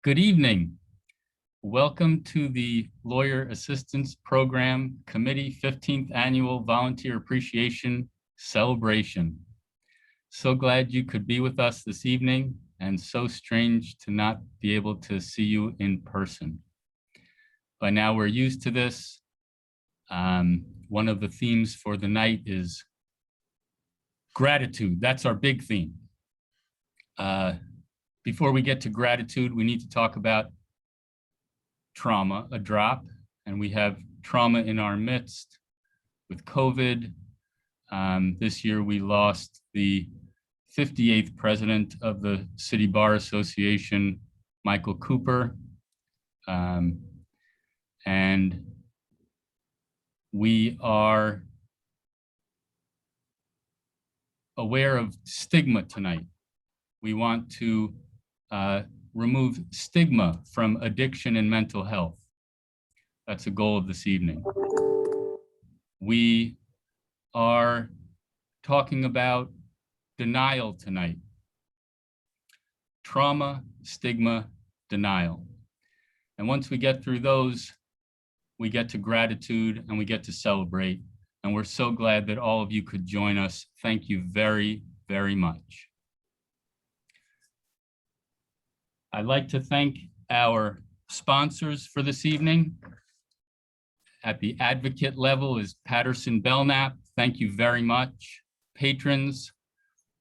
Good evening. Welcome to the Lawyer Assistance Program Committee 15th Annual Volunteer Appreciation Celebration. So glad you could be with us this evening, and so strange to not be able to see you in person. By now we're used to this. One of the themes for the night is gratitude. That's our big theme. Before we get to gratitude, we need to talk about trauma, a drop, and we have trauma in our midst with COVID. This year we lost the 58th president of the City Bar Association, Michael Cooper. And we are aware of stigma tonight. We want to remove stigma from addiction and mental health. That's a goal of this evening. We are talking about denial tonight. Trauma, stigma, denial. And once we get through those, we get to gratitude and we get to celebrate. And we're so glad that all of you could join us. Thank you very, very much. I'd like to thank our sponsors for this evening. At the advocate level is Patterson Belknap. Thank you very much. Patrons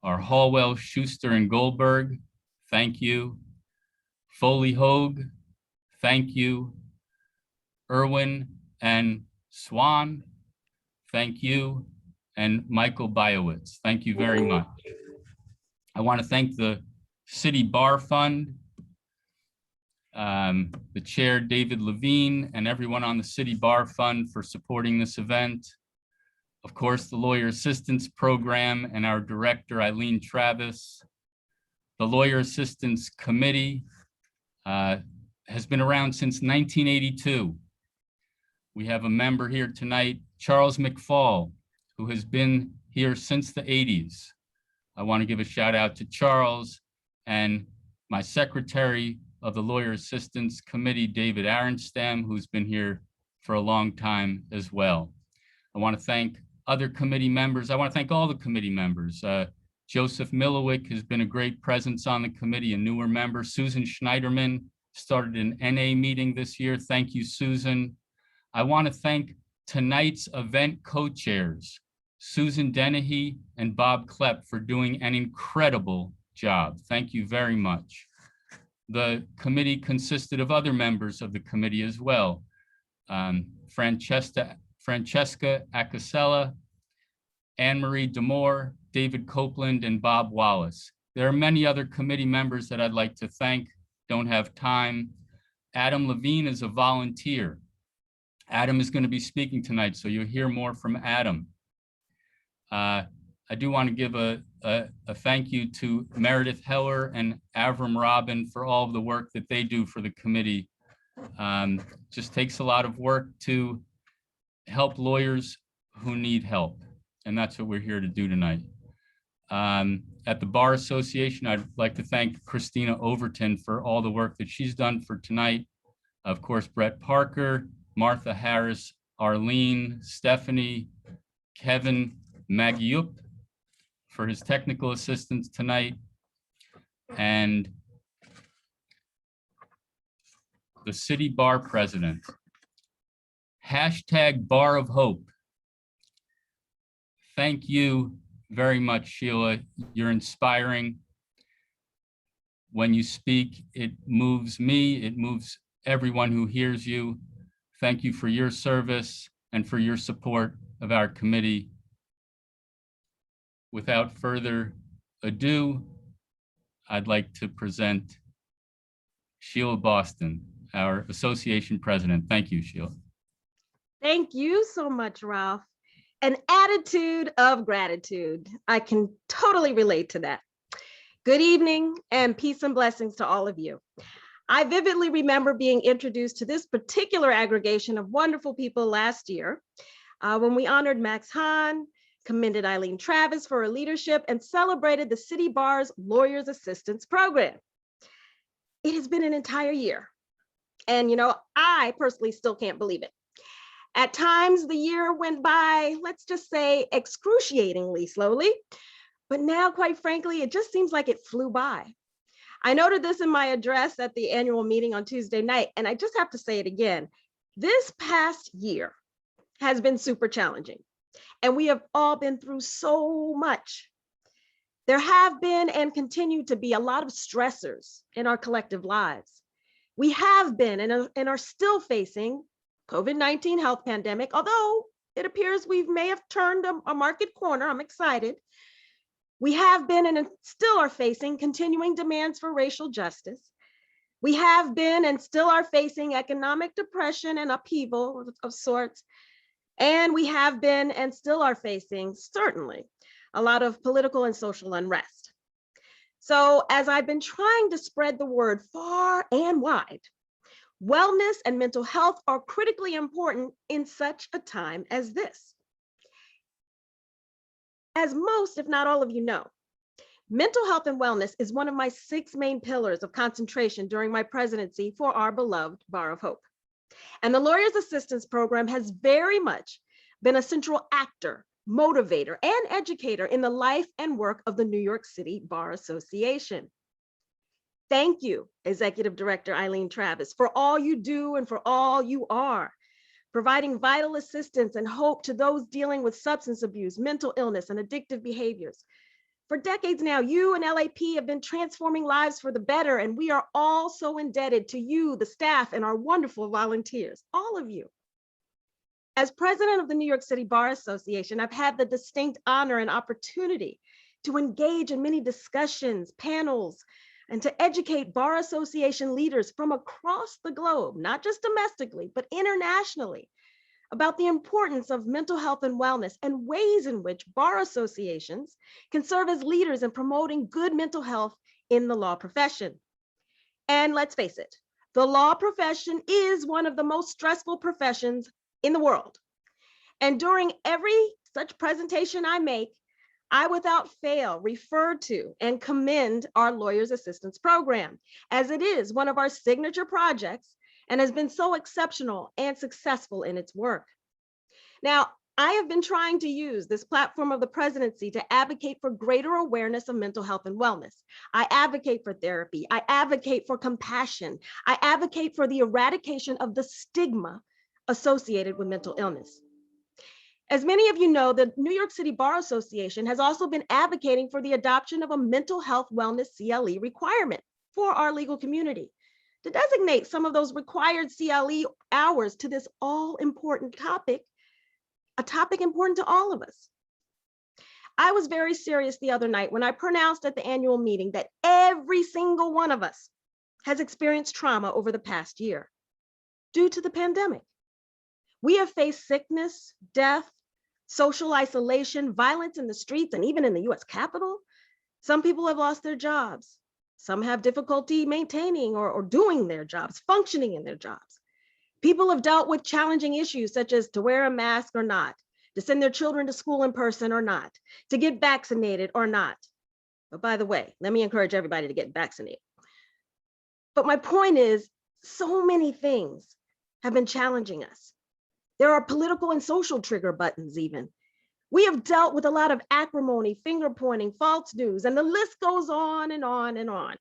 are Hallwell, Schuster, and Goldberg. Thank you. Foley Hogue. Thank you. Irwin and Swan. Thank you. And Michael Biowitz. Thank you very much. I want to thank the City Bar Fund, the chair, David Levine, and everyone on the City Bar Fund for supporting this event. Of course, the Lawyer Assistance Program and our director, Eileen Travis. The Lawyer Assistance Committee has been around since 1982. We have a member here tonight, Charles McFall, who has been here since the 80s. I want to give a shout out to Charles and my secretary of the Lawyer Assistance Committee, David Arenstam, who's been here for a long time as well. I want to thank other committee members. I want to thank all the committee members. Joseph Milowick has been a great presence on the committee, a newer member. Susan Schneiderman started an NA meeting this year. Thank you, Susan. I want to thank tonight's event co-chairs, Susan Dennehy and Bob Klepp, for doing an incredible job. Thank you very much. The committee consisted of other members of the committee as well. Francesca Acasella, Anne-Marie Demore, David Copeland, and Bob Wallace. There are many other committee members that I'd like to thank. Don't have time. Adam Levine is a volunteer. Adam is going to be speaking tonight, so you'll hear more from Adam. I do want to give a thank you to Meredith Heller and Avram Robin for all of the work that they do for the committee. Just takes a lot of work to help lawyers who need help, and that's what we're here to do tonight. At the Bar Association, I'd like to thank Christina Overton for all the work that she's done for tonight. Of course, Brett Parker, Martha Harris, Arlene, Stephanie, Kevin Magyup for his technical assistance tonight, and the City Bar President. Hashtag Bar of Hope. Thank you very much, Sheila. You're inspiring. When you speak, it moves me, it moves everyone who hears you. Thank you for your service and for your support of our committee. Without further ado, I'd like to present Sheila Boston, our association president. Thank you, Sheila. Thank you so much, Ralph. An attitude of gratitude. I can totally relate to that. Good evening and peace and blessings to all of you. I vividly remember being introduced to this particular aggregation of wonderful people last year when we honored Max Hahn, commended Eileen Travis for her leadership, and celebrated the City Bar's Lawyers Assistance Program. it has been an entire year. And, I personally still can't believe it. At times, the year went by, let's just say, excruciatingly slowly. But now, quite frankly, it just seems like it flew by. I noted this in my address at the annual meeting on Tuesday night, and I just have to say it again. This past year has been super challenging, and we have all been through so much. There have been and continue to be a lot of stressors in our collective lives. We have been and are still facing COVID-19 health pandemic, although it appears we may have turned a market corner. I'm excited. We have been and still are facing continuing demands for racial justice. We have been and still are facing economic depression and upheaval of sorts. And we have been and still are facing, certainly, a lot of political and social unrest. So as I've been trying to spread the word far and wide, wellness and mental health are critically important in such a time as this. As most, if not all of you know, mental health and wellness is one of my 6 main pillars of concentration during my presidency for our beloved Bar of Hope. And the Lawyers Assistance Program has very much been a central actor, motivator, and educator in the life and work of the New York City Bar Association. Thank you, Executive Director Eileen Travis, for all you do and for all you are, providing vital assistance and hope to those dealing with substance abuse, mental illness, and addictive behaviors. For decades now, you and LAP have been transforming lives for the better, and we are all so indebted to you, the staff, and our wonderful volunteers, all of you. As president of the New York City Bar Association, I've had the distinct honor and opportunity to engage in many discussions, panels, and to educate Bar Association leaders from across the globe, not just domestically, but internationally, about the importance of mental health and wellness and ways in which bar associations can serve as leaders in promoting good mental health in the law profession. And let's face it, the law profession is one of the most stressful professions in the world. And during every such presentation I make, I without fail refer to and commend our Lawyers Assistance Program, as it is one of our signature projects and has been so exceptional and successful in its work. Now, I have been trying to use this platform of the presidency to advocate for greater awareness of mental health and wellness. I advocate for therapy. I advocate for compassion. I advocate for the eradication of the stigma associated with mental illness. As many of you know, the New York City Bar Association has also been advocating for the adoption of a mental health wellness CLE requirement for our legal community to designate some of those required CLE hours to this all-important topic, a topic important to all of us. I was very serious the other night when I pronounced at the annual meeting that every single one of us has experienced trauma over the past year due to the pandemic. We have faced sickness, death, social isolation, violence in the streets, and even in the US Capitol. Some people have lost their jobs. Some have difficulty maintaining or doing their jobs, functioning in their jobs. People have dealt with challenging issues such as to wear a mask or not, to send their children to school in person or not, to get vaccinated or not. But by the way, let me encourage everybody to get vaccinated. But my point is, so many things have been challenging us. There are political and social trigger buttons even. We have dealt with a lot of acrimony, finger pointing, false news, and the list goes on and on and on.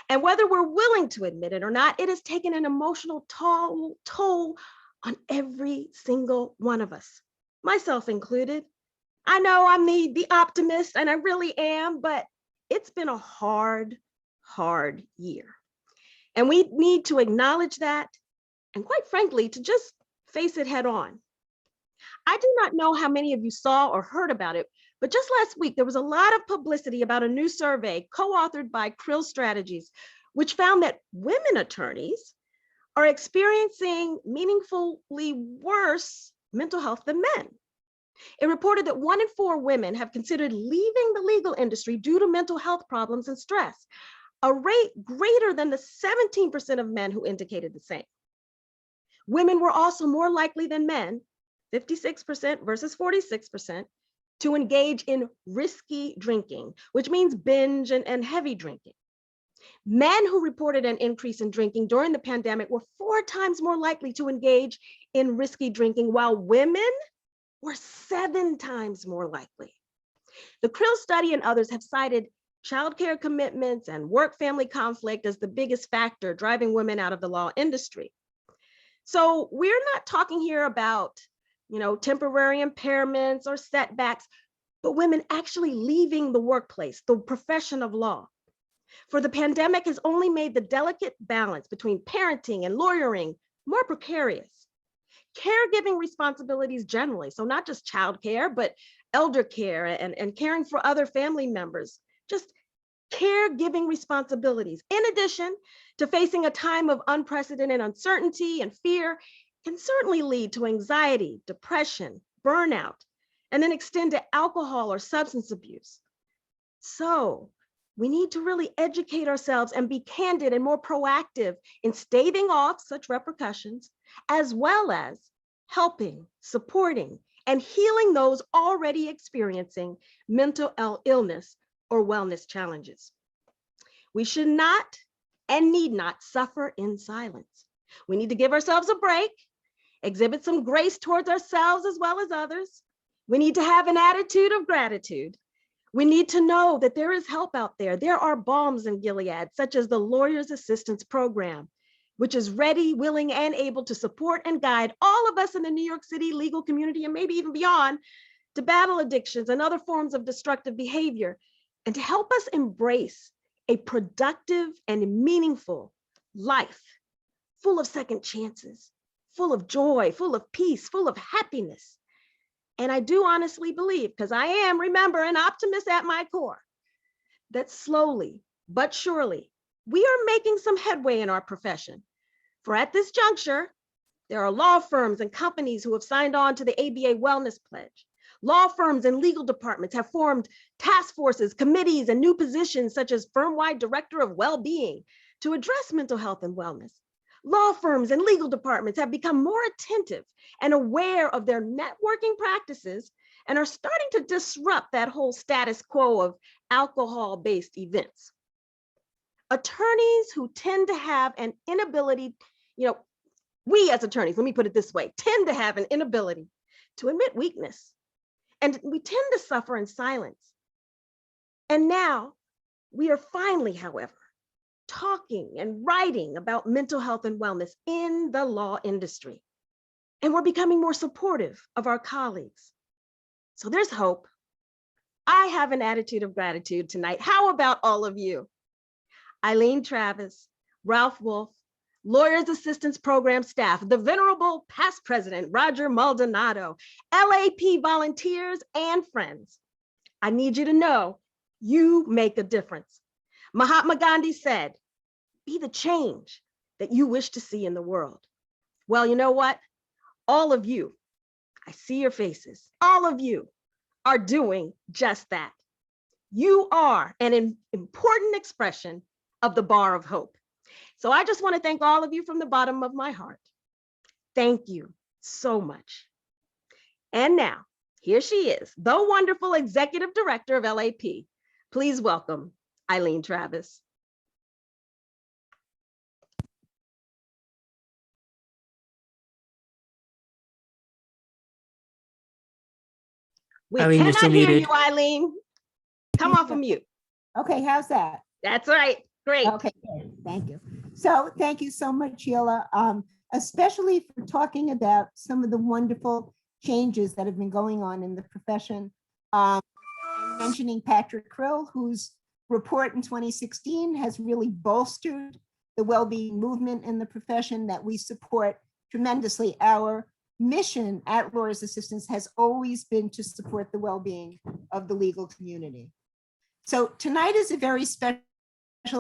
And whether we're willing to admit it or not, it has taken an emotional toll on every single one of us, myself included. I know I'm the optimist, and I really am, but it's been a hard year. And we need to acknowledge that, and quite frankly, to just face it head on. I do not know how many of you saw or heard about it, but just last week, there was a lot of publicity about a new survey co-authored by Krill Strategies, which found that women attorneys are experiencing meaningfully worse mental health than men. It reported that 1 in 4 women have considered leaving the legal industry due to mental health problems and stress, a rate greater than the 17% of men who indicated the same. Women were also more likely than men, 56% versus 46%, to engage in risky drinking, which means binge and heavy drinking. Men who reported an increase in drinking during the pandemic were 4 times more likely to engage in risky drinking, while women were 7 times more likely. The Krill study and others have cited childcare commitments and work-family conflict as the biggest factor driving women out of the law industry. So we're not talking here about, temporary impairments or setbacks, but women actually leaving the workplace, the profession of law. For the pandemic has only made the delicate balance between parenting and lawyering more precarious. Caregiving responsibilities generally, so not just childcare, but elder care and caring for other family members, just caregiving responsibilities, in addition to facing a time of unprecedented uncertainty and fear, can certainly lead to anxiety, depression, burnout, and then extend to alcohol or substance abuse. So we need to really educate ourselves and be candid and more proactive in staving off such repercussions, as well as helping, supporting, and healing those already experiencing mental illness or wellness challenges. We should not and need not suffer in silence. We need to give ourselves a break, exhibit some grace towards ourselves as well as others. We need to have an attitude of gratitude. We need to know that there is help out there. There are balms in Gilead, such as the Lawyers Assistance Program, which is ready, willing, and able to support and guide all of us in the New York City legal community and maybe even beyond to battle addictions and other forms of destructive behavior, and to help us embrace a productive and meaningful life full of second chances, full of joy, full of peace, full of happiness. And I do honestly believe, because I am, remember, an optimist at my core, that slowly but surely we are making some headway in our profession. For at this juncture, there are law firms and companies who have signed on to the ABA Wellness Pledge. Law firms and legal departments have formed task forces, committees, and new positions such as firm-wide director of well-being to address mental health and wellness. Law firms and legal departments have become more attentive and aware of their networking practices and are starting to disrupt that whole status quo of alcohol-based events. Attorneys who tend to have an inability, we as attorneys, let me put it this way, tend to have an inability to admit weakness. And we tend to suffer in silence. And now we are finally, however, talking and writing about mental health and wellness in the law industry. And we're becoming more supportive of our colleagues. So there's hope. I have an attitude of gratitude tonight. How about all of you? Eileen Travis, Ralph Wolf, Lawyers Assistance Program staff, the venerable past president, Roger Maldonado, LAP volunteers and friends. I need you to know you make a difference. Mahatma Gandhi said, be the change that you wish to see in the world. Well, you know what? All of you, I see your faces. All of you are doing just that. You are an important expression of the bar of hope. So I just want to thank all of you from the bottom of my heart. Thank you so much. And now, here she is, the wonderful executive director of LAP. Please welcome Eileen Travis. We Eileen, you're cannot still hear muted. you, Eileen. Come off of mute. Okay, how's that? That's right. Great. Okay, good. Thank you. So thank you so much, Sheila, especially for talking about some of the wonderful changes that have been going on in the profession. And mentioning Patrick Krill, whose report in 2016 has really bolstered the well-being movement in the profession that we support tremendously. Our mission at Lawyers Assistance has always been to support the well-being of the legal community. So tonight is a very special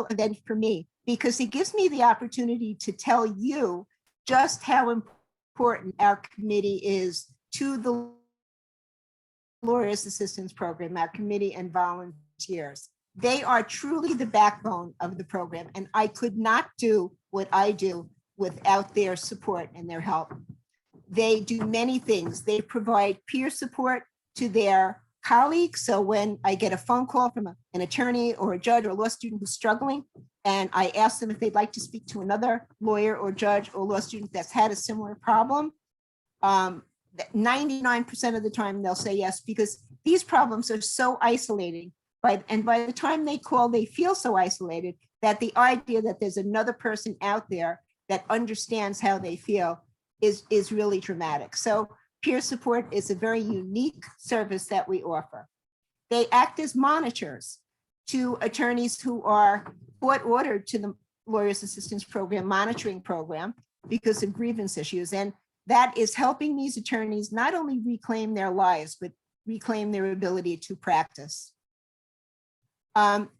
event for me because it gives me the opportunity to tell you just how important our committee is to the Lawyers Assistance Program, our committee and volunteers. They are truly the backbone of the program, and I could not do what I do without their support and their help. They do many things. They provide peer support to their colleague. So when I get a phone call from an attorney or a judge or a law student who's struggling, and I ask them if they'd like to speak to another lawyer or judge or law student that's had a similar problem, 99% of the time they'll say yes, because these problems are so isolating. And by the time they call, they feel so isolated that the idea that there's another person out there that understands how they feel is really dramatic. So peer support is a very unique service that we offer. They act as monitors to attorneys who are court ordered to the Lawyers Assistance Program monitoring program because of grievance issues. And that is helping these attorneys not only reclaim their lives, but reclaim their ability to practice.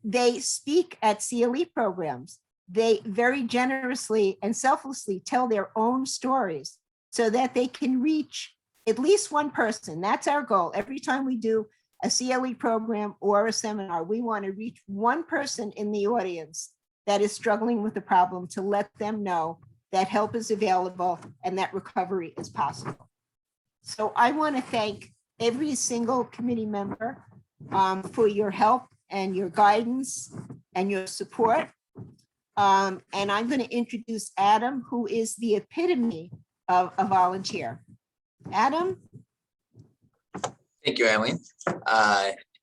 They speak at CLE programs. They very generously and selflessly tell their own stories so that they can reach at least one person. That's our goal. Every time we do a CLE program or a seminar, we want to reach one person in the audience that is struggling with the problem to let them know that help is available and that recovery is possible. So I want to thank every single committee member for your help and your guidance and your support. And I'm going to introduce Adam, who is the epitome of a volunteer. Adam? Thank you, Eileen.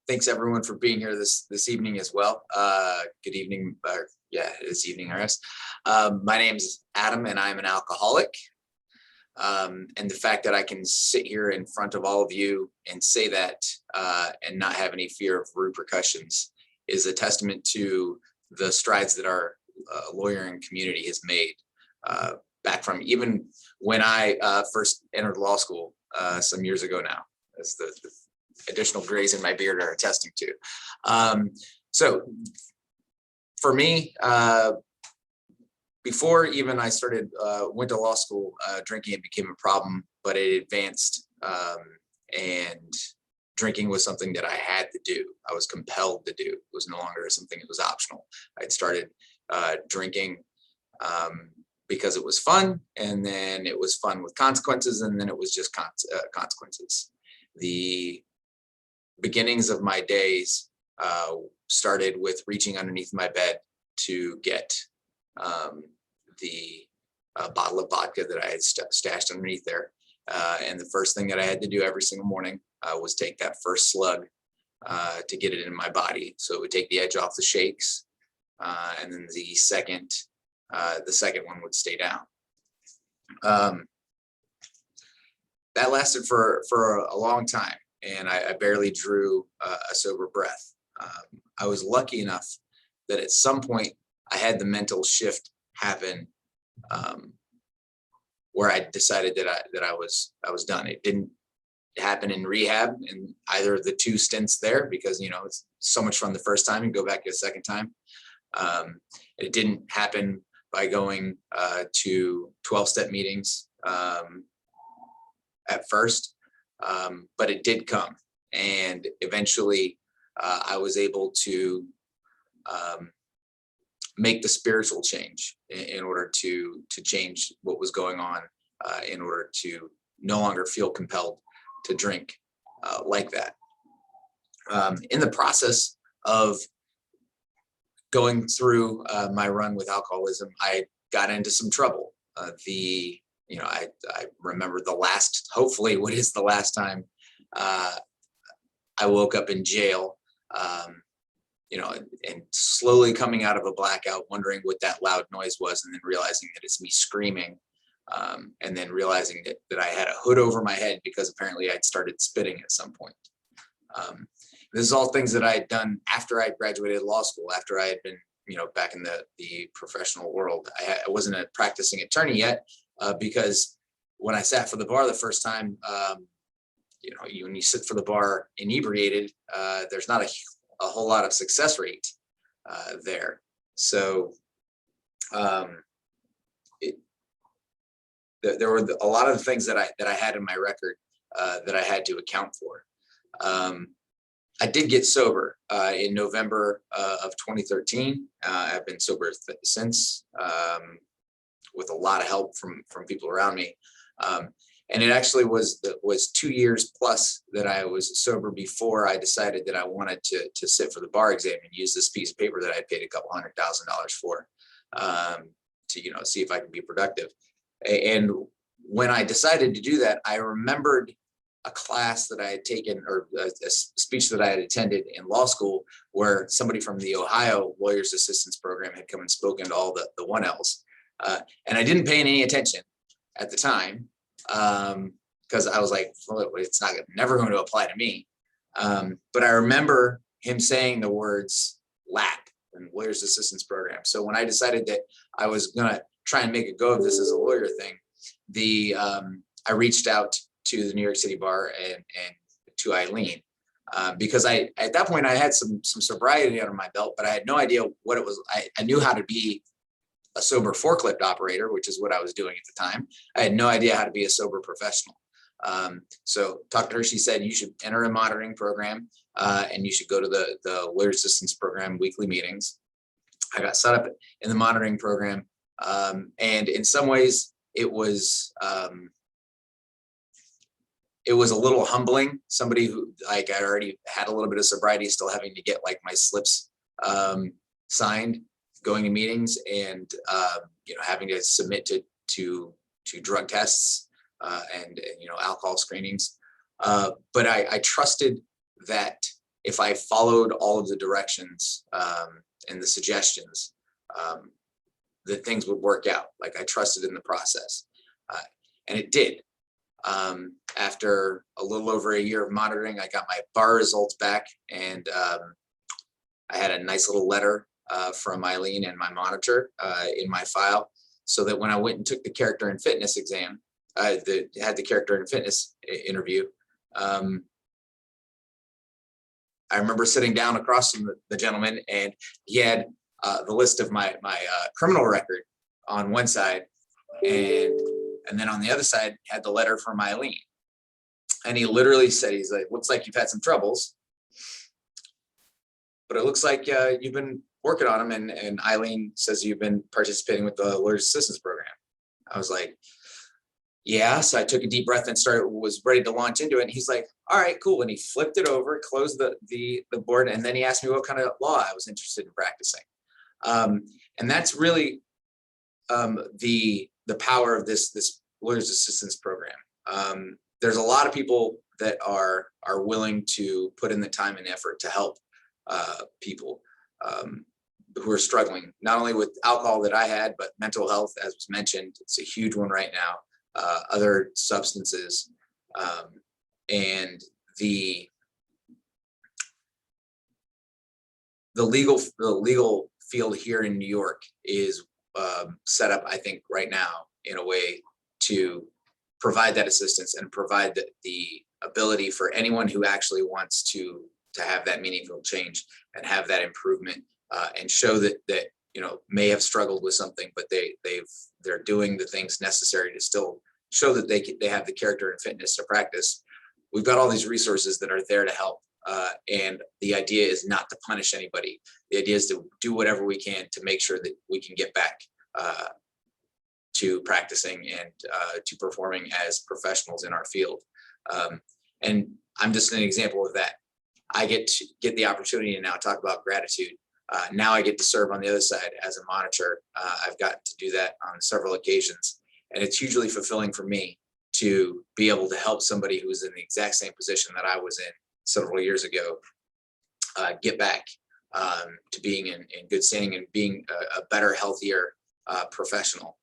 Thanks everyone for being here this evening as well. Good evening, this evening, I guess. My name's Adam and I'm an alcoholic. And the fact that I can sit here in front of all of you and say that and not have any fear of repercussions is a testament to the strides that our lawyering community has made back from even when I first entered law school some years ago now, as the additional grays in my beard are attesting to. So for me, before even I started, went to law school, drinking became a problem, but it advanced and drinking was something that I had to do. I was compelled to do. It was no longer something that was optional. I'd started drinking because it was fun, and then it was fun with consequences, and then it was just consequences. The beginnings of my days started with reaching underneath my bed to get the bottle of vodka that I had stashed underneath there. And the first thing that I had to do every single morning was take that first slug to get it in my body. So it would take the edge off the shakes. And then the second one would stay down. That lasted for a long time, and I barely drew a sober breath. I was lucky enough that at some point I had the mental shift happen where I decided that I was done. It didn't happen in rehab in either of the two stints there, because it's so much fun the first time and go back a second time. It didn't happen by going to 12-step meetings at first, but it did come, and eventually I was able to make the spiritual change in order to change what was going on, in order to no longer feel compelled to drink like that. In the process of going through my run with alcoholism, I got into some trouble. I remember hopefully what is the last time I woke up in jail, and slowly coming out of a blackout, wondering what that loud noise was, and then realizing that it's me screaming, and then realizing that I had a hood over my head because apparently I'd started spitting at some point. This is all things that I had done after I graduated law school, after I had been, back in the professional world. I wasn't a practicing attorney yet, because when I sat for the bar the first time, when you sit for the bar inebriated, there's not a whole lot of success rate there. So there were a lot of the things that I had in my record that I had to account for. I did get sober in November of 2013. I've been sober since, with a lot of help from people around me. And it actually was 2 years plus that I was sober before I decided that I wanted to sit for the bar exam and use this piece of paper that I paid a couple $100,000 for, to see if I could be productive. And when I decided to do that, I remembered a class that I had taken, or a speech that I had attended in law school, where somebody from the Ohio Lawyers Assistance Program had come and spoken to all the 1Ls. And I didn't pay any attention at the time, because I was like, well, it's never going to apply to me. But I remember him saying the words LAP, and Lawyers Assistance Program. So when I decided that I was going to try and make a go of this as a lawyer thing, I reached out to the New York City Bar and to Eileen, because at that point I had some sobriety under my belt, but I had no idea what it was. I knew how to be a sober forklift operator, which is what I was doing at the time. I had no idea how to be a sober professional. So talked to her. She said, you should enter a monitoring program, and you should go to the Lawyer Assistance Program weekly meetings. I got set up in the monitoring program. And in some ways it was a little humbling. Somebody who, like, I already had a little bit of sobriety, still having to get like my slips signed, going to meetings, and having to submit to drug tests and alcohol screenings. But I trusted that if I followed all of the directions and the suggestions, that things would work out. Like, I trusted in the process, and it did. After a little over a year of monitoring, I got my bar results back, and I had a nice little letter from Eileen and my monitor in my file, so that when I went and took the character and fitness exam, had the character and fitness interview, I remember sitting down across from the gentleman, and he had the list of my criminal record on one side, and then on the other side had the letter from Eileen. And he literally said, he's like, looks like you've had some troubles, but it looks like you've been working on them. And Eileen says you've been participating with the Lawyers Assistance Program. I was like, yeah. So I took a deep breath and was ready to launch into it. And he's like, all right, cool. And he flipped it over, closed the board. And then he asked me what kind of law I was interested in practicing. And that's really the power of this Lawyers Assistance Program. There's a lot of people that are willing to put in the time and effort to help people who are struggling, not only with alcohol that I had, but mental health, as was mentioned. It's a huge one right now. Other substances, and the legal field here in New York is set up, I think, right now in a way to provide that assistance and provide the ability for anyone who actually wants to have that meaningful change and have that improvement, and show that may have struggled with something, but they're doing the things necessary to still show that they have the character and fitness to practice. We've got all these resources that are there to help, and the idea is not to punish anybody. The idea is to do whatever we can to make sure that we can get back to practicing and to performing as professionals in our field. And I'm just an example of that. I get the opportunity to now talk about gratitude. Now I get to serve on the other side as a monitor. I've got to do that on several occasions, and it's hugely fulfilling for me to be able to help somebody who was in the exact same position that I was in several years ago get back to being in good standing and being a better, healthier professional,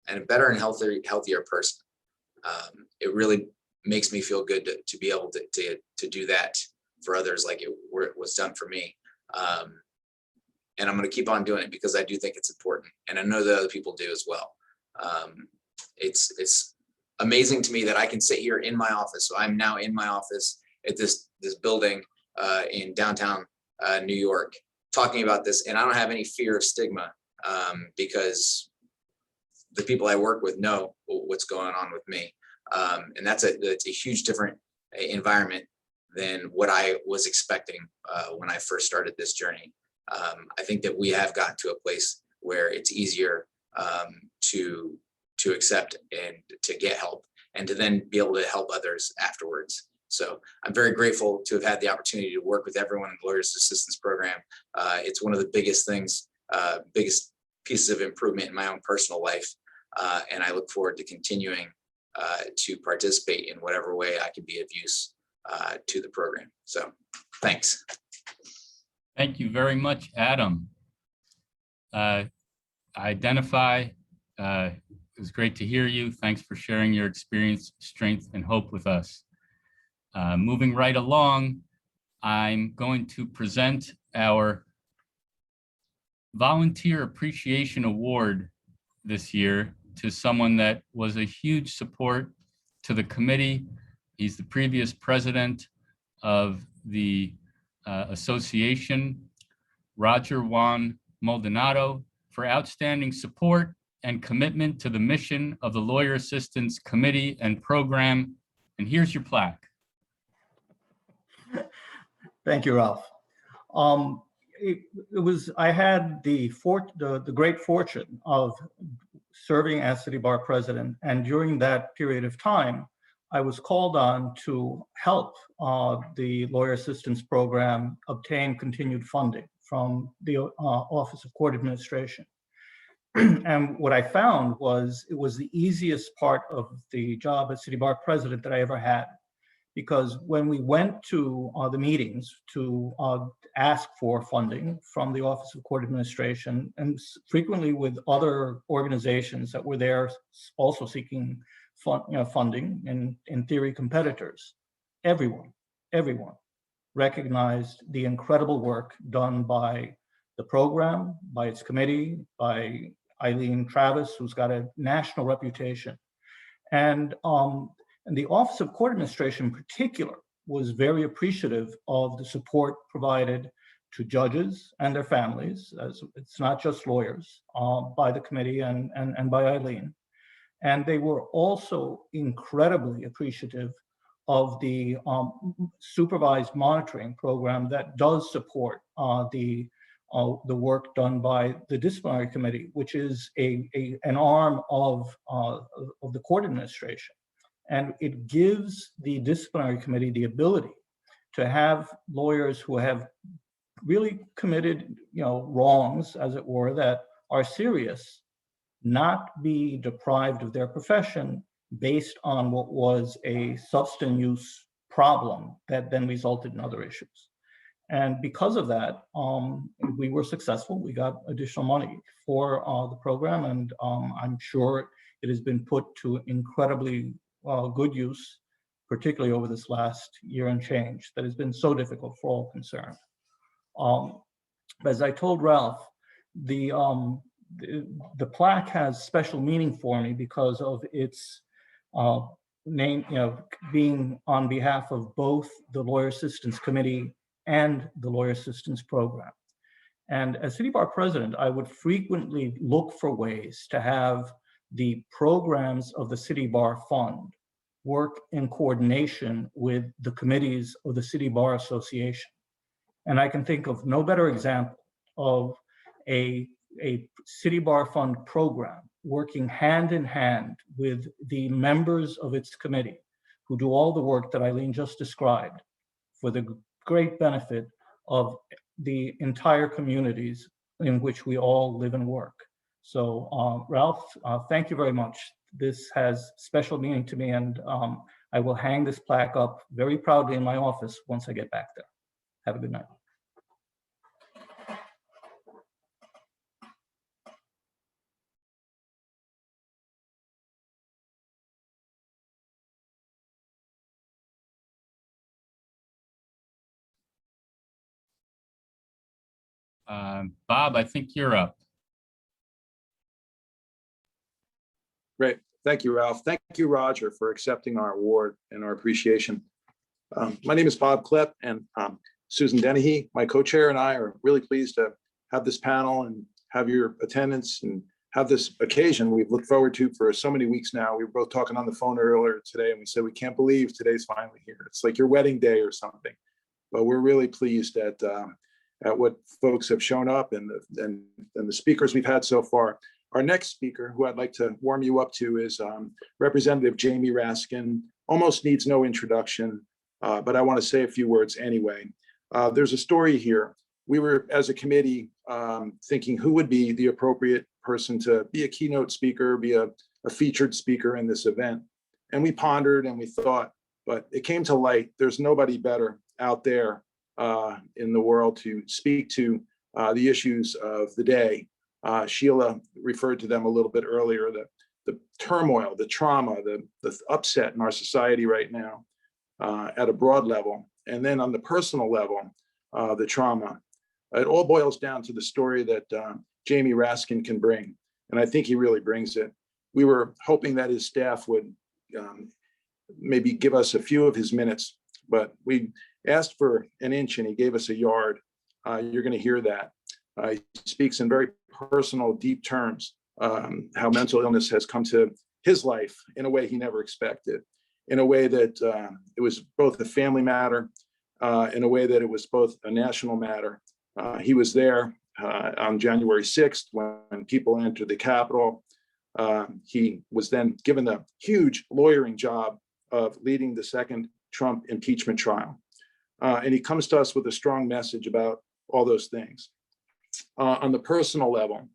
and a better and healthier person. It really makes me feel good to be able to do that for others like it was done for me. And I'm going to keep on doing it because I do think it's important, and I know that other people do as well. It's amazing to me that I can sit here in my office. So I'm now in my office at this building in downtown New York, talking about this, and I don't have any fear of stigma because the people I work with know what's going on with me, and that's a huge different environment than what I was expecting when I first started this journey. I think that we have gotten to a place where it's easier to to accept and to get help, and to then be able to help others afterwards. So I'm very grateful to have had the opportunity to work with everyone in the Lawyers Assistance Program. It's one of the biggest things, biggest pieces of improvement in my own personal life. And I look forward to continuing to participate in whatever way I can be of use to the program. So thanks. Thank you very much, Adam. Identify, it was great to hear you. Thanks for sharing your experience, strength, and hope with us. Moving right along, I'm going to present our Volunteer Appreciation Award this year to someone that was a huge support to the committee. He's the previous president of the association, Roger Juan Maldonado, for outstanding support and commitment to the mission of the Lawyer Assistance Committee and Program. And here's your plaque. Thank you, Ralph. I had the great fortune of serving as City Bar President, and during that period of time, I was called on to help the Lawyer Assistance Program obtain continued funding from the Office of Court Administration. And what I found was it was the easiest part of the job as City Bar President that I ever had. Because when we went to the meetings to ask for funding from the Office of Court Administration, and frequently with other organizations that were there also seeking funding, and in theory competitors, everyone recognized the incredible work done by the program, by its committee, by Eileen Travis, who's got a national reputation. And the Office of Court Administration in particular was very appreciative of the support provided to judges and their families, as it's not just lawyers, by the committee and by Eileen. And they were also incredibly appreciative of the supervised monitoring program that does support the work done by the disciplinary committee, which is an arm of the court administration. And it gives the disciplinary committee the ability to have lawyers who have really committed, wrongs, as it were, that are serious, not be deprived of their profession based on what was a substance use problem that then resulted in other issues. And because of that, we were successful. We got additional money for the program, and I'm sure it has been put to incredibly good use, particularly over this last year and change that has been so difficult for all concerned. As I told Ralph, the plaque has special meaning for me because of its name, being on behalf of both the Lawyer Assistance Committee and the Lawyer Assistance Program. And as City Bar President, I would frequently look for ways to have the programs of the City Bar Fund work in coordination with the committees of the City Bar Association. And I can think of no better example of a City Bar Fund program working hand in hand with the members of its committee who do all the work that Eileen just described for the great benefit of the entire communities in which we all live and work. So Ralph, thank you very much. This has special meaning to me, and I will hang this plaque up very proudly in my office once I get back there. Have a good night. Bob, I think you're up. Great. Thank you, Ralph. Thank you, Roger, for accepting our award and our appreciation. My name is Bob Klepp, and Susan Dennehy, my co-chair, and I are really pleased to have this panel and have your attendance and have this occasion we've looked forward to for so many weeks now. We were both talking on the phone earlier today, and we said, we can't believe today's finally here. It's like your wedding day or something. But we're really pleased at what folks have shown up and the speakers we've had so far. Our next speaker, who I'd like to warm you up to, is Representative Jamie Raskin. Almost needs no introduction, but I want to say a few words anyway. There's a story here. We were, as a committee, thinking who would be the appropriate person to be a keynote speaker, be a featured speaker in this event. And we pondered and we thought, but it came to light, there's nobody better out there in the world to speak to the issues of the day. Sheila referred to them a little bit earlier, the turmoil, the trauma, the upset in our society right now at a broad level. And then on the personal level, the trauma. It all boils down to the story that Jamie Raskin can bring. And I think he really brings it. We were hoping that his staff would maybe give us a few of his minutes, but we asked for an inch and he gave us a yard. You're going to hear that. He speaks in very personal, deep terms, how mental illness has come to his life in a way he never expected, in a way that it was both a family matter, in a way that it was both a national matter. He was there on January 6th when people entered the Capitol. He was then given the huge lawyering job of leading the second Trump impeachment trial. And he comes to us with a strong message about all those things. On the personal level,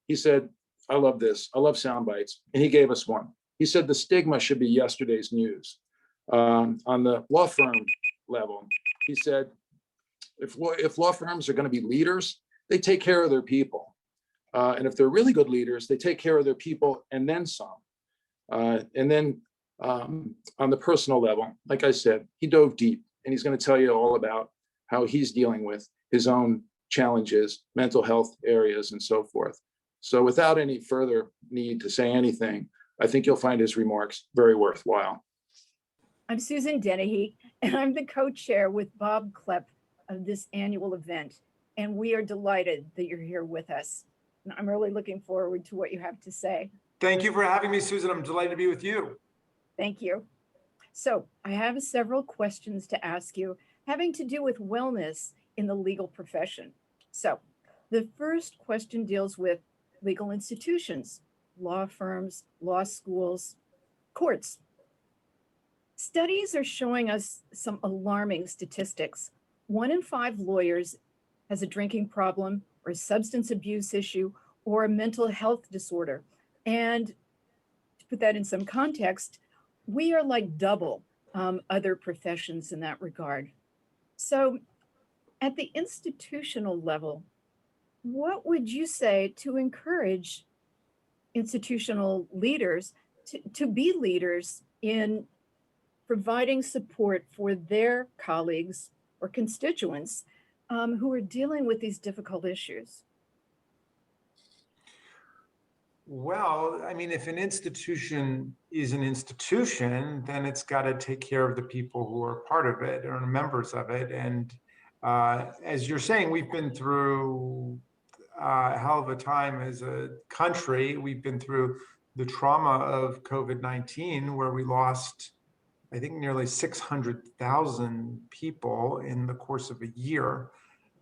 he said, I love this. I love sound bites. And he gave us one. He said the stigma should be yesterday's news. On the law firm level, he said, if law firms are going to be leaders, they take care of their people. And if they're really good leaders, they take care of their people and then some. And then on the personal level, like I said, he dove deep and he's going to tell you all about how he's dealing with his own challenges, mental health areas, and so forth. So without any further need to say anything, I think you'll find his remarks very worthwhile. I'm Susan Dennehy, and I'm the co-chair with Bob Klepp of this annual event. And we are delighted that you're here with us. And I'm really looking forward to what you have to say. Thank you for having me, Susan. I'm delighted to be with you. Thank you. So I have several questions to ask you having to do with wellness in the legal profession. So the first question deals with legal institutions, law firms, law schools, courts. Studies are showing us some alarming statistics. 1 in 5 lawyers has a drinking problem or a substance abuse issue or a mental health disorder. And to put that in some context, we are like double other professions in that regard. So at the institutional level, what would you say to encourage institutional leaders to be leaders in providing support for their colleagues or constituents who are dealing with these difficult issues? Well, I mean, if an institution is an institution, then it's got to take care of the people who are part of it or members of it. And as you're saying, we've been through a hell of a time as a country. We've been through the trauma of COVID-19, where we lost, I think, nearly 600,000 people in the course of a year,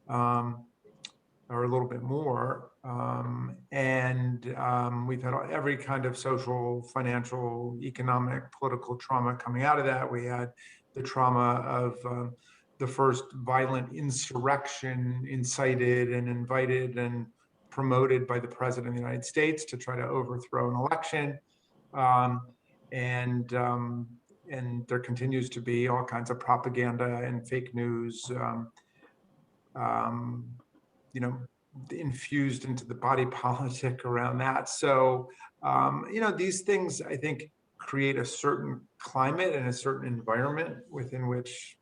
or a little bit more. We've had every kind of social, financial, economic, political trauma coming out of that. We had the trauma of the first violent insurrection incited and invited and promoted by the President of the United States to try to overthrow an election. And there continues to be all kinds of propaganda and fake news, infused into the body politic around that. So, these things, I think, create a certain climate and a certain environment within which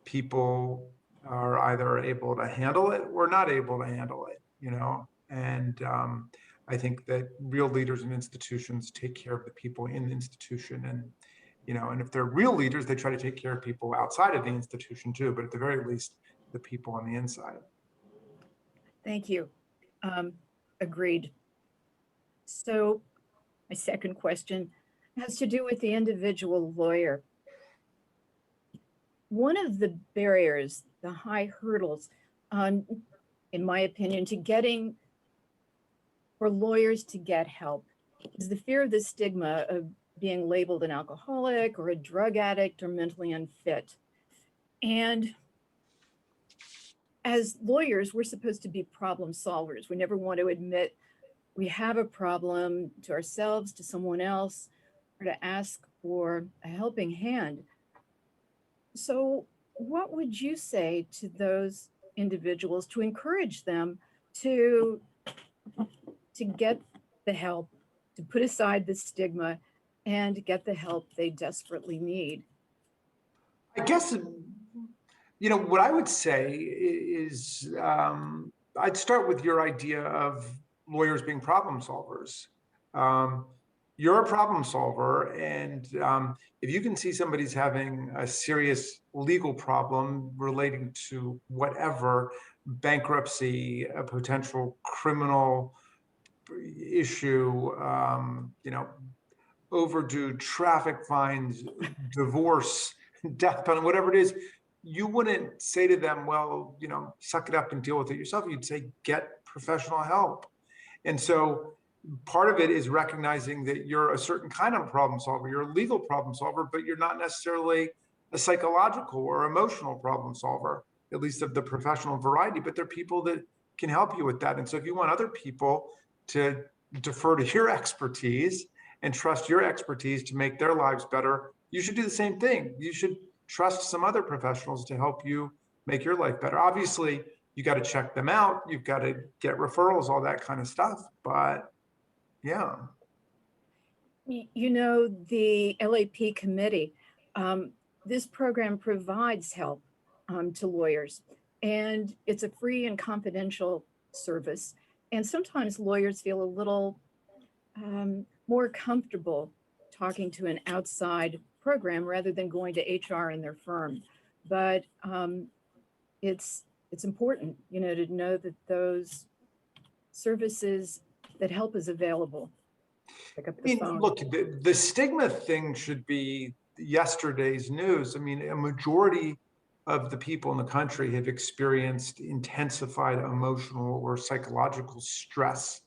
people are either able to handle it or not able to handle it, and I think that real leaders in institutions take care of the people in the institution, and if they're real leaders, they try to take care of people outside of the institution too, but at the very least, the people on the inside. Thank you. Agreed. So my second question has to do with the individual lawyer. One of the barriers, the high hurdles, in my opinion, to getting for lawyers to get help is the fear of the stigma of being labeled an alcoholic or a drug addict or mentally unfit. And as lawyers, we're supposed to be problem solvers. We never want to admit we have a problem to ourselves, to someone else, or to ask for a helping hand. So what would you say to those individuals to encourage them to get the help, to put aside the stigma and get the help they desperately need? I guess, what I would say is I'd start with your idea of lawyers being problem solvers. You're a problem solver, and if you can see somebody's having a serious legal problem relating to whatever, bankruptcy, a potential criminal issue, overdue traffic fines, divorce, death penalty, whatever it is, you wouldn't say to them, well, suck it up and deal with it yourself. You'd say, get professional help. And so part of it is recognizing that you're a certain kind of problem solver. You're a legal problem solver, but you're not necessarily a psychological or emotional problem solver, at least of the professional variety. But there are people that can help you with that. And so if you want other people to defer to your expertise and trust your expertise to make their lives better, you should do the same thing. You should trust some other professionals to help you make your life better. Obviously, you got to check them out. You've got to get referrals, all that kind of stuff. But yeah. The LAP committee, this program provides help to lawyers, and it's a free and confidential service. And sometimes lawyers feel a little more comfortable talking to an outside program rather than going to HR in their firm. But it's important, to know that those services, that help is available. Pick up the phone. Look, the stigma thing should be yesterday's news. I mean, a majority of the people in the country have experienced intensified emotional or psychological stress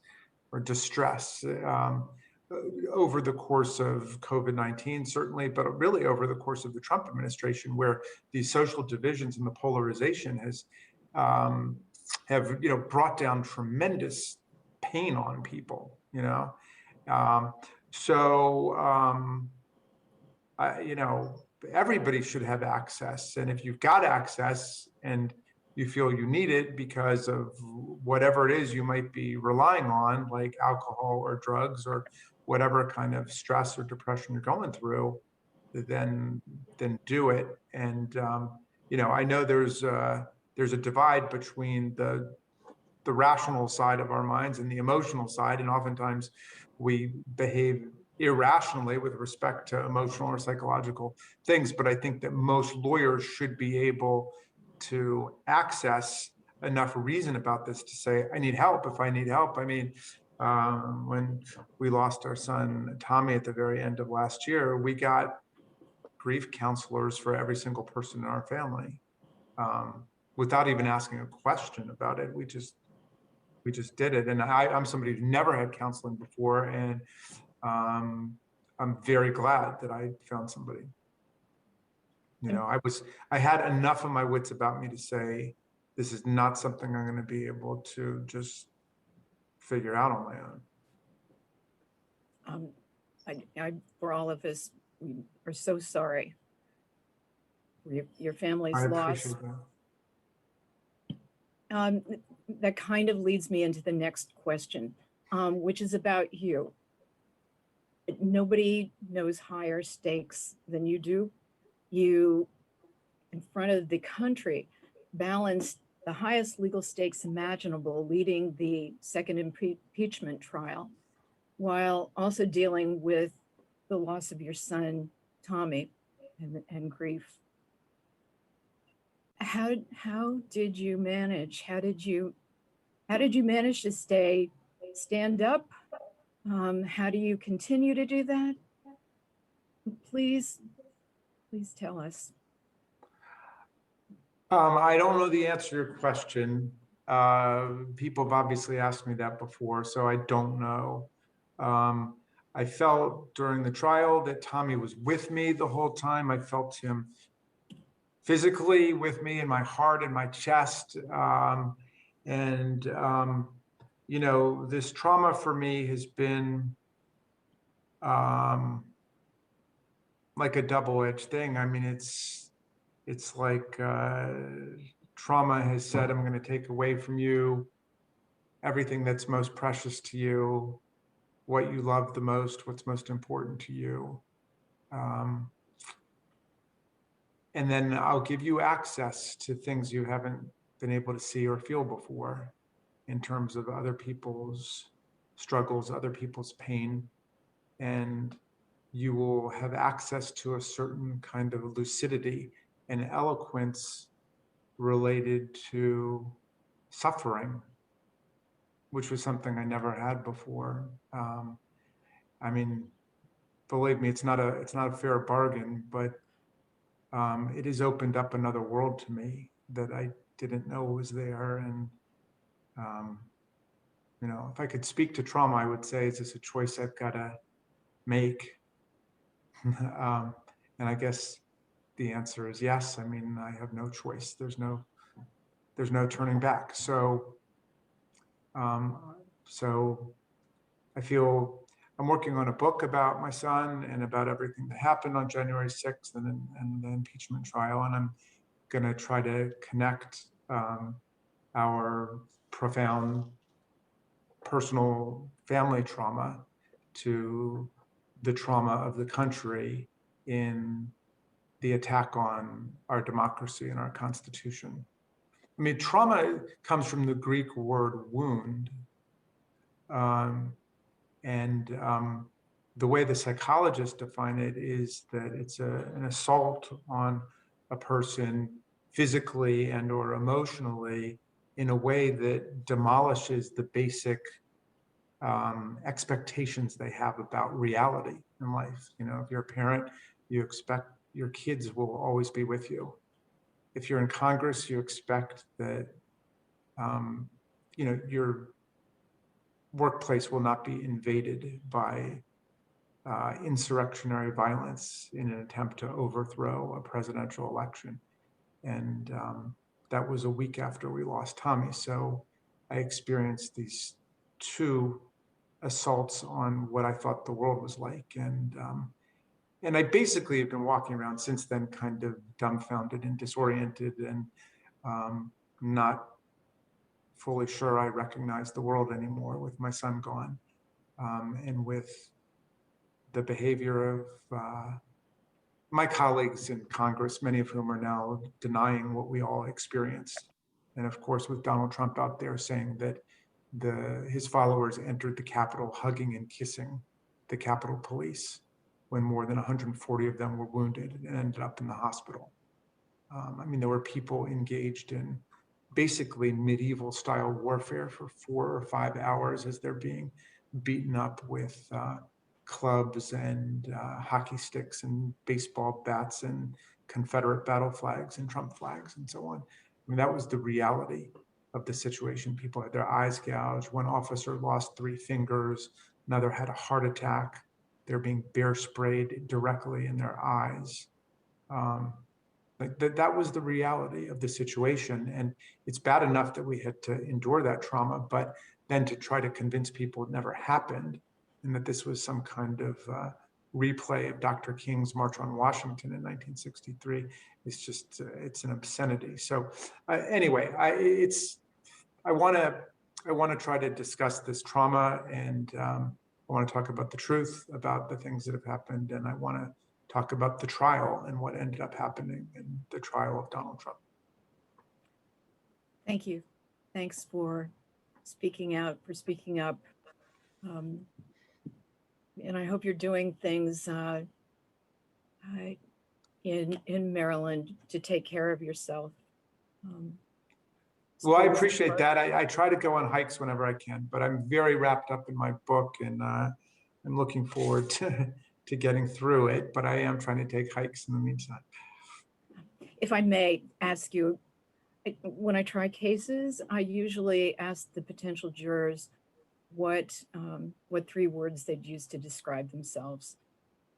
or distress over the course of COVID-19, certainly, but really over the course of the Trump administration, where these social divisions and the polarization has have brought down tremendous pain on people. Everybody should have access, and if you've got access and you feel you need it because of whatever it is you might be relying on, like alcohol or drugs or whatever kind of stress or depression you're going through, then do it. And I know there's a divide between the rational side of our minds and the emotional side, and oftentimes we behave irrationally with respect to emotional or psychological things. But I think that most lawyers should be able to access enough reason about this to say, I need help if I need help. I mean, when we lost our son, Tommy, at the very end of last year, we got grief counselors for every single person in our family, without even asking a question about it. We just did it. And I'm somebody who's never had counseling before. And I'm very glad that I found somebody. I had enough of my wits about me to say, this is not something I'm going to be able to just figure out on my own. For all of us, we are so sorry for your family's I loss. appreciate that. That kind of leads me into the next question, which is about you. Nobody knows higher stakes than you do. You, in front of the country, balanced the highest legal stakes imaginable, leading the second impeachment trial, while also dealing with the loss of your son, Tommy, and grief. How did you manage? How did you manage to stand up? How do you continue to do that? Please tell us. I don't know the answer to your question. People have obviously asked me that before, so I don't know. I felt during the trial that Tommy was with me the whole time. I felt him physically with me in my heart and my chest. You know, this trauma for me has been like a double-edged thing. I mean, it's like trauma has said, I'm going to take away from you everything that's most precious to you, what you love the most, what's most important to you. And then I'll give you access to things you haven't been able to see or feel before in terms of other people's struggles, other people's pain. And you will have access to a certain kind of lucidity and eloquence related to suffering, which was something I never had before. I mean, believe me, it's not a fair bargain, but it has opened up another world to me that I didn't know was there. And you know, if I could speak to trauma, I would say, is this a choice I've got to make? And I guess the answer is yes. I mean, I have no choice. There's no turning back. So, so I feel I'm working on a book about my son and about everything that happened on January 6th and the impeachment trial. And I'm going to try to connect our profound personal family trauma to the trauma of the country in the attack on our democracy and our Constitution. I mean, trauma comes from the Greek word wound. The way the psychologists define it is that it's an assault on a person physically and or emotionally in a way that demolishes the basic expectations they have about reality in life. You know, if you're a parent, you expect your kids will always be with you. If you're in Congress, you expect that, you know, your workplace will not be invaded by insurrectionary violence in an attempt to overthrow a presidential election. And that was a week after we lost Tommy. So I experienced these two assaults on what I thought the world was like. And I basically have been walking around since then kind of dumbfounded and disoriented and not fully sure I recognize the world anymore with my son gone, and with the behavior of my colleagues in Congress, many of whom are now denying what we all experienced. And of course, with Donald Trump out there saying that his followers entered the Capitol hugging and kissing the Capitol Police when more than 140 of them were wounded and ended up in the hospital. I mean, there were people engaged in basically medieval style warfare for 4 or 5 hours as they're being beaten up with clubs and hockey sticks and baseball bats and Confederate battle flags and Trump flags and so on. I mean, that was the reality of the situation. People had their eyes gouged. One officer lost 3 fingers. Another had a heart attack. They're being bear sprayed directly in their eyes. That was the reality of the situation. And it's bad enough that we had to endure that trauma, but then to try to convince people it never happened and that this was some kind of replay of Dr. King's March on Washington in 1963 is just, it's an obscenity. So anyway, I want to try to discuss this trauma, and I want to talk about the truth about the things that have happened, and I want to talk about the trial and what ended up happening in the trial of Donald Trump. Thank you. Thanks for speaking out, for speaking up. And I hope you're doing things in Maryland to take care of yourself. Well, I appreciate that. I try to go on hikes whenever I can, but I'm very wrapped up in my book, and I'm looking forward to getting through it, but I am trying to take hikes in the meantime. If I may ask you, when I try cases, I usually ask the potential jurors what 3 words they'd use to describe themselves.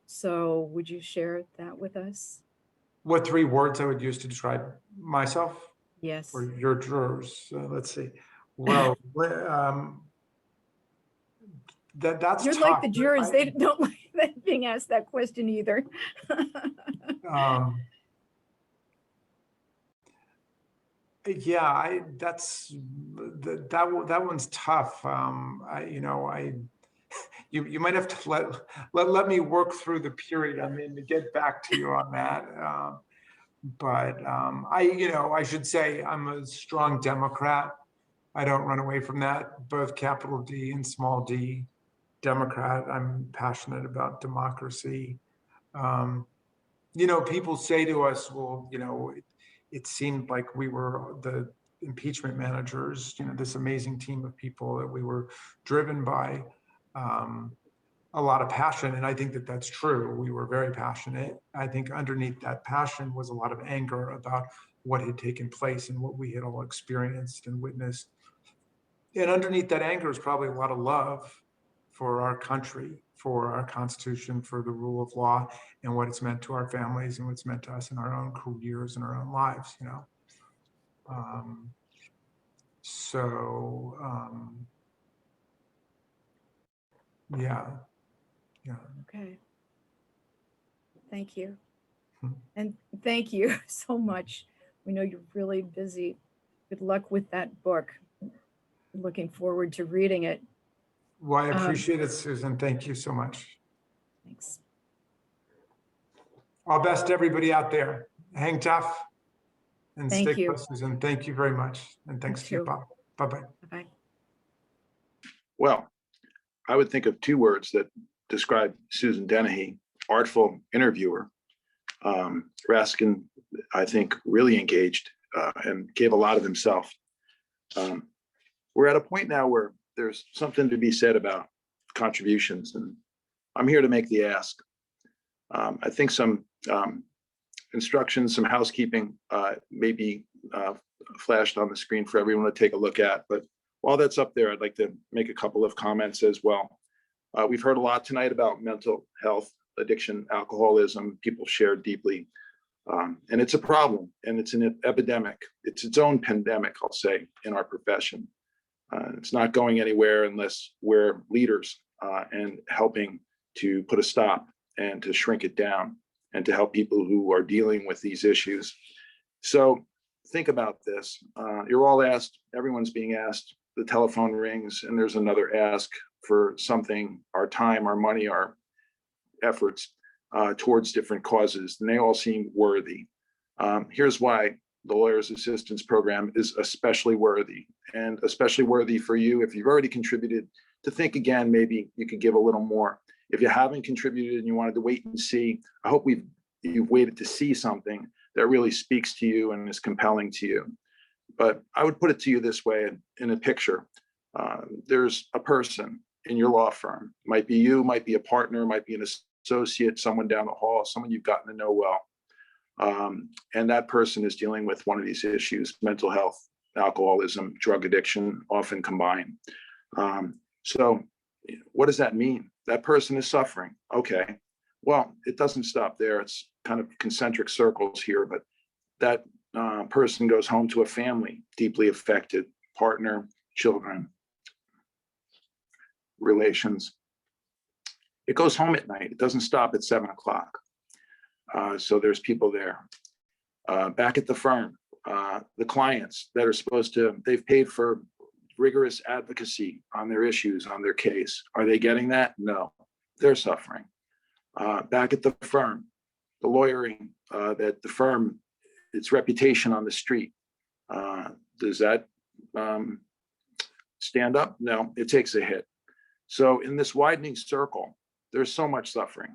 So would you share that with us? What 3 words I would use to describe myself Yes. or your jurors? Let's see. Well, that's You're tough. like the jurors, they don't like being asked that question either. Yeah, that one's tough. You might have to let me work through the period I'm in to get back to you on that. I should say I'm a strong Democrat. I don't run away from that, both capital D and small d. Democrat. I'm passionate about democracy. People say to us, well, it seemed like we were the impeachment managers, this amazing team of people that we were driven by a lot of passion. And I think that that's true. We were very passionate. I think underneath that passion was a lot of anger about what had taken place and what we had all experienced and witnessed. And underneath that anger is probably a lot of love for our country, for our Constitution, for the rule of law, and what it's meant to our families and what it's meant to us in our own careers and our own lives, Yeah. Okay. Thank you. Hmm. And thank you so much. We know you're really busy. Good luck with that book. Looking forward to reading it. Well, I appreciate it, Susan. Thank you so much. Thanks. All best to everybody out there. Hang tough and Thank stick you. with Susan. Thank you very much. And thanks to you, too. Bob. Bye-bye. Bye-bye. Well, I would think of 2 words that describe Susan Dennehy: artful interviewer. Raskin, I think, really engaged and gave a lot of himself. We're at a point now where there's something to be said about contributions, and I'm here to make the ask. I think some instructions, some housekeeping may be flashed on the screen for everyone to take a look at, but while that's up there, I'd like to make a couple of comments as well. We've heard a lot tonight about mental health, addiction, alcoholism. People share deeply, and it's a problem, and it's an epidemic. It's its own pandemic, I'll say, in our profession. It's not going anywhere unless we're leaders and helping to put a stop and to shrink it down and to help people who are dealing with these issues. So think about this. You're all asked, everyone's being asked, the telephone rings, and there's another ask for something, our time, our money, our efforts towards different causes, and they all seem worthy. Here's why the Lawyer's Assistance Program is especially worthy, and especially worthy for you. If you've already contributed, to think again, maybe you could give a little more. If you haven't contributed and you wanted to wait and see, I hope you've waited to see something that really speaks to you and is compelling to you. But I would put it to you this way in a picture. There's a person in your law firm, might be you, might be a partner, might be an associate, someone down the hall, someone you've gotten to know well. And that person is dealing with one of these issues: mental health, alcoholism, drug addiction, often combined. So what does that mean? That person is suffering. Okay, well, it doesn't stop there. It's kind of concentric circles here, but that person goes home to a family deeply affected, partner, children, relations. It goes home at night. It doesn't stop at 7 o'clock. So there's people there. Back at the firm, the clients that are supposed to, they've paid for rigorous advocacy on their issues, on their case. Are they getting that? No, they're suffering. Back at the firm, the lawyering, that the firm, its reputation on the street, does that stand up? No, it takes a hit. So in this widening circle, there's so much suffering.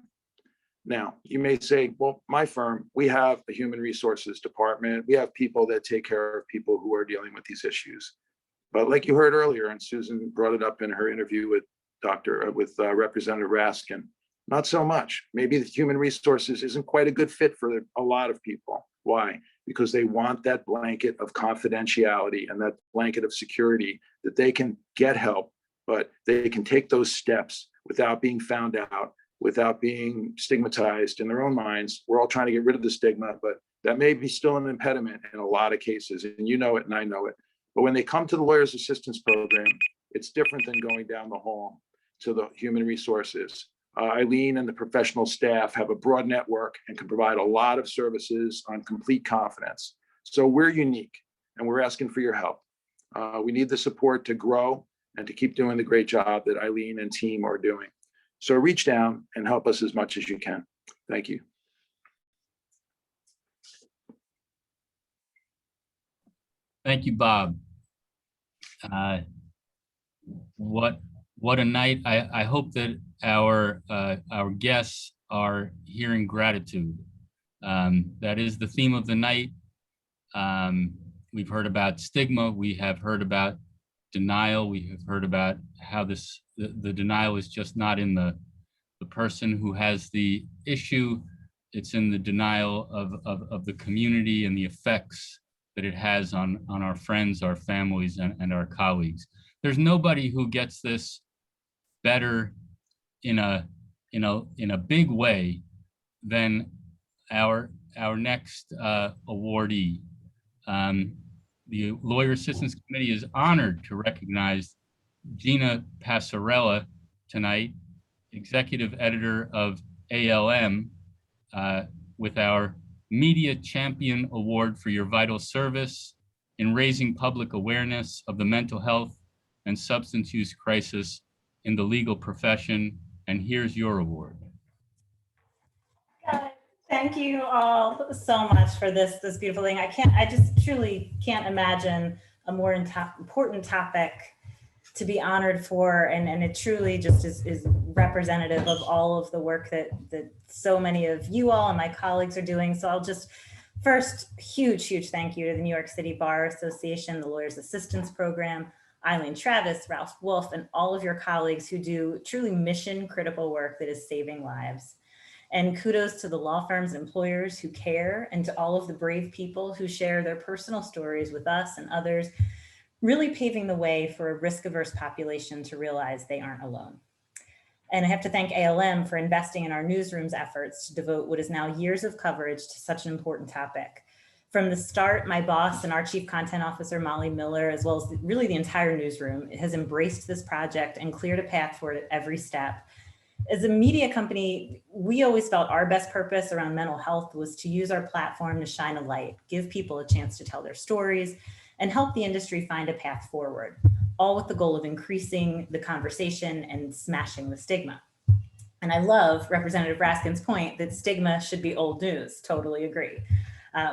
Now, you may say, well, my firm, we have a human resources department. We have people that take care of people who are dealing with these issues. But like you heard earlier, and Susan brought it up in her interview with Representative Raskin, not so much. Maybe the human resources isn't quite a good fit for a lot of people. Why? because they want that blanket of confidentiality and that blanket of security that they can get help, but they can take those steps without being found out, without being stigmatized in their own minds. We're all trying to get rid of the stigma, but that may be still an impediment in a lot of cases, and you know it and I know it. But when they come to the Lawyers Assistance Program, it's different than going down the hall to the human resources. Eileen and the professional staff have a broad network and can provide a lot of services on complete confidence. So we're unique and we're asking for your help. We need the support to grow and to keep doing the great job that Eileen and team are doing. So reach down and help us as much as you can. Thank you. Thank you, Bob. What a night. I hope that our guests are hearing gratitude. That is the theme of the night. We've heard about stigma. We have heard about denial. We have heard about how the denial is just not in the person who has the issue. It's in the denial of the community and the effects that it has on our friends, our families, and our colleagues. There's nobody who gets this better in a big way than our next awardee. The Lawyer Assistance Committee is honored to recognize Gina Passarella tonight, executive editor of ALM, with our Media Champion Award for your vital service in raising public awareness of the mental health and substance use crisis in the legal profession. And here's your award. Thank you all so much for this beautiful thing. I just truly can't imagine a more important topic to be honored for, and it truly just is representative of all of the work that so many of you all and my colleagues are doing. So I'll just first, huge thank you to the New York City Bar Association, the Lawyers Assistance Program, Eileen Travis, Ralph Wolf, and all of your colleagues who do truly mission critical work that is saving lives. And kudos to the law firms and employers who care, and to all of the brave people who share their personal stories with us and others, really paving the way for a risk-averse population to realize they aren't alone. And I have to thank ALM for investing in our newsroom's efforts to devote what is now years of coverage to such an important topic. From the start, my boss and our Chief Content Officer, Molly Miller, as well as really the entire newsroom, has embraced this project and cleared a path for it at every step. As a media company, we always felt our best purpose around mental health was to use our platform to shine a light, give people a chance to tell their stories, and help the industry find a path forward, all with the goal of increasing the conversation and smashing the stigma. And I love Representative Raskin's point that stigma should be old news. Totally agree.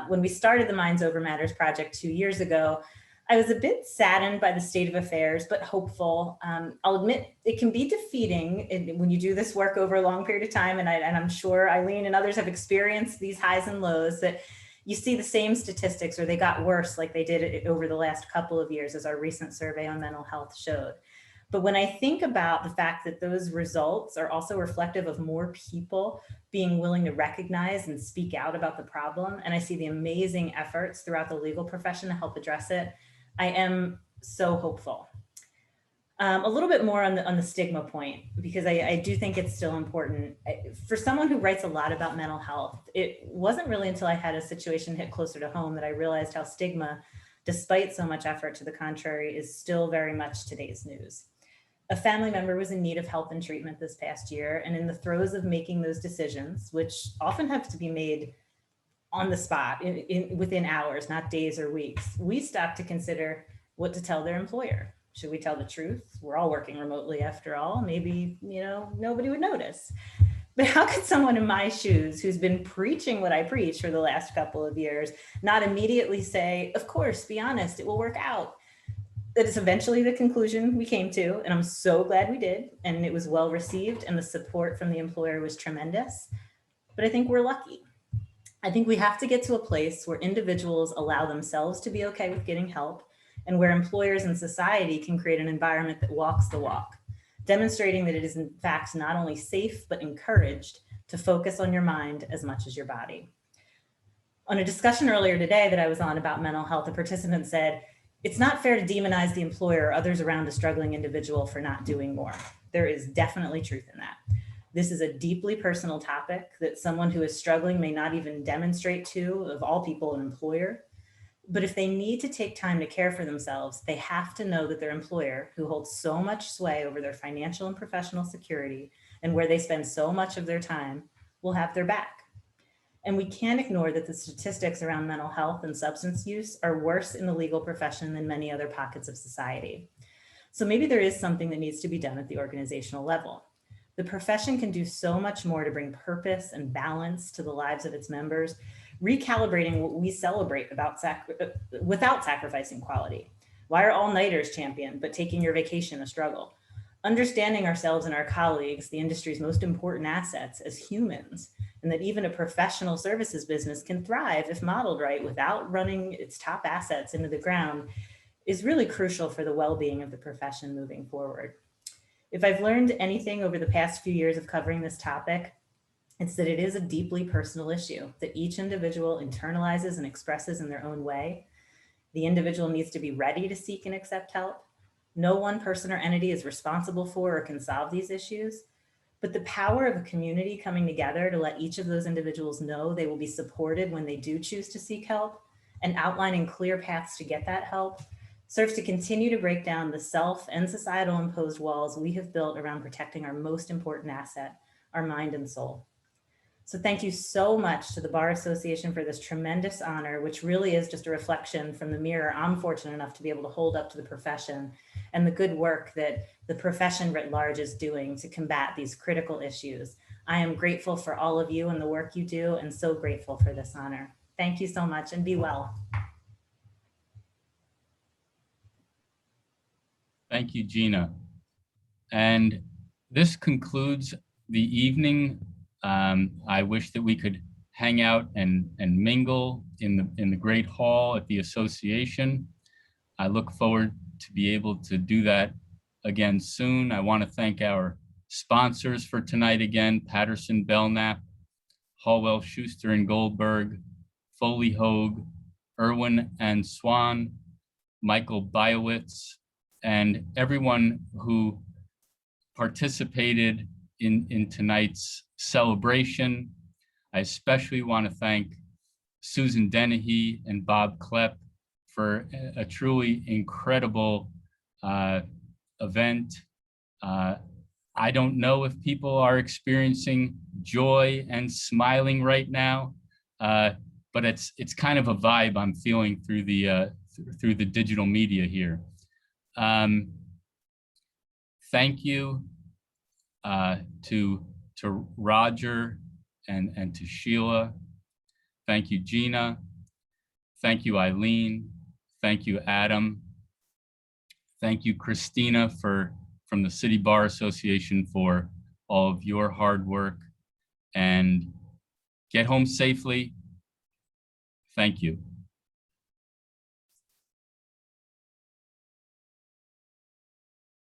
When we started the Minds Over Matters project 2 years ago, I was a bit saddened by the state of affairs, but hopeful. I'll admit it can be defeating when you do this work over a long period of time, and I'm sure Eileen and others have experienced these highs and lows, that you see the same statistics or they got worse like they did over the last couple of years, as our recent survey on mental health showed. But when I think about the fact that those results are also reflective of more people being willing to recognize and speak out about the problem, and I see the amazing efforts throughout the legal profession to help address it, I am so hopeful. A little bit more on the stigma point, because I do think it's still important. For someone who writes a lot about mental health, it wasn't really until I had a situation hit closer to home that I realized how stigma, despite so much effort to the contrary, is still very much today's news. A family member was in need of help and treatment this past year, and in the throes of making those decisions, which often have to be made on the spot within hours, not days or weeks, we stopped to consider what to tell their employer. Should we tell the truth? We're all working remotely after all. Maybe, nobody would notice. But how could someone in my shoes, who's been preaching what I preach for the last couple of years, not immediately say, of course, be honest, it will work out? That is eventually the conclusion we came to, and I'm so glad we did, and it was well received, and the support from the employer was tremendous. But I think we're lucky. I think we have to get to a place where individuals allow themselves to be okay with getting help, and where employers and society can create an environment that walks the walk, demonstrating that it is in fact not only safe, but encouraged to focus on your mind as much as your body. On a discussion earlier today that I was on about mental health, a participant said, it's not fair to demonize the employer or others around a struggling individual for not doing more. There is definitely truth in that. This is a deeply personal topic that someone who is struggling may not even demonstrate to, of all people, an employer. But if they need to take time to care for themselves, they have to know that their employer, who holds so much sway over their financial and professional security and where they spend so much of their time, will have their back. And we can't ignore that the statistics around mental health and substance use are worse in the legal profession than many other pockets of society. So maybe there is something that needs to be done at the organizational level. The profession can do so much more to bring purpose and balance to the lives of its members, recalibrating what we celebrate without sacrificing quality. Why are all-nighters championed, but taking your vacation a struggle? Understanding ourselves and our colleagues, the industry's most important assets as humans, and that even a professional services business can thrive if modeled right without running its top assets into the ground, is really crucial for the well-being of the profession moving forward. If I've learned anything over the past few years of covering this topic, it's that it is a deeply personal issue that each individual internalizes and expresses in their own way. The individual needs to be ready to seek and accept help. No one person or entity is responsible for or can solve these issues, but the power of a community coming together to let each of those individuals know they will be supported when they do choose to seek help and outlining clear paths to get that help serves to continue to break down the self and societal imposed walls we have built around protecting our most important asset, our mind and soul. So thank you so much to the Bar Association for this tremendous honor, which really is just a reflection from the mirror I'm fortunate enough to be able to hold up to the profession and the good work that the profession writ large is doing to combat these critical issues. I am grateful for all of you and the work you do, and so grateful for this honor. Thank you so much, and be well. Thank you, Gina. And this concludes the evening. I wish that we could hang out and mingle in the Great Hall at the association. I look forward to be able to do that again soon. I want to thank our sponsors for tonight again: Patterson Belknap, Hallwell Schuster and Goldberg, Foley Hogue, Irwin and Swan, Michael Biowitz, and everyone who participated in tonight's celebration. I especially want to thank Susan Dennehy and Bob Klepp for a truly incredible event. I don't know if people are experiencing joy and smiling right now, but it's kind of a vibe I'm feeling through the digital media here. Thank you to Roger and to Sheila. Thank you, Gina. Thank you, Eileen. Thank you, Adam. Thank you, Christina, from the City Bar Association, for all of your hard work. And get home safely. Thank you.